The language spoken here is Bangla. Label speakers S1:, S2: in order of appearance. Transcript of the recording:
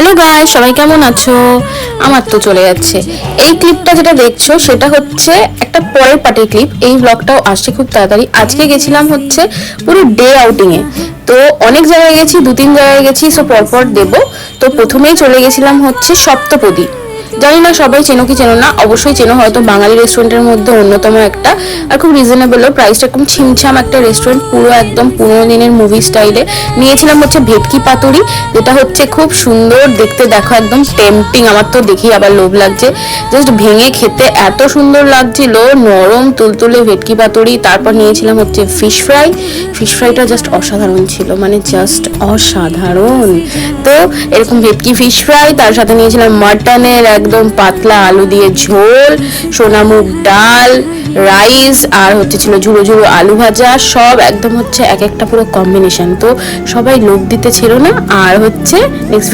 S1: হ্যালো গাইস, সবাই কেমন আছো? আমার তো চলে যাচ্ছে। এই ক্লিপটা যেটা দেখছো সেটা হচ্ছে একটা পরের পার্টির ক্লিপ। এই ব্লগটাও আসছে খুব তাড়াতাড়ি। আজকে গেছিলাম হচ্ছে পুরো ডে আউটিং এ। তো অনেক জায়গায় গেছি, 2-3 জায়গায় গেছি, সো পরপর দেবো। তো প্রথমেই চলে গেছিলাম হচ্ছে সপ্তপদী। জানি না সবাই চেনো কি চেনো না, অবশ্যই চেনো, হয়তো বাঙালি রেস্টুরেন্টের মধ্যে অন্যতম একটা। আর খুব রিজনেবল, প্রাইসটা একদম ছিমছাম একটা রেস্টুরেন্ট, পুরো একদম 15 দিনের মুভি স্টাইলে। নিয়েছিলাম হচ্ছে ভেটকি পাতুরি, যেটা হচ্ছে খুব সুন্দর দেখতে, দেখো একদম টেম্পটিং। আমার তো দেখি আবার লোভ লাগছে, জাস্ট ভেঙে খেতে এত সুন্দর লাগছিল, নরম তুলতুলে ভেটকি পাতুরি। তারপর নিয়েছিলাম হচ্ছে ফিশ ফ্রাই। ফিশ ফ্রাইটা জাস্ট অসাধারণ ছিল, মানে জাস্ট অসাধারণ। তো এরকম ভেটকি ফিশ ফ্রাই, তার সাথে নিয়েছিলাম মাটনের একদম পাতলা আলু দিয়ে ঝোল, সোনামুগ ডাল, রাইস, আর হচ্ছে ছিল ঝুড়ো ঝুড়ো আলু ভাজা। সব একদম হচ্ছে এক একটা পুরো কম্বিনেশন। তো সবাই লোভ দিতে ছিল না। আর হচ্ছে নেক্সট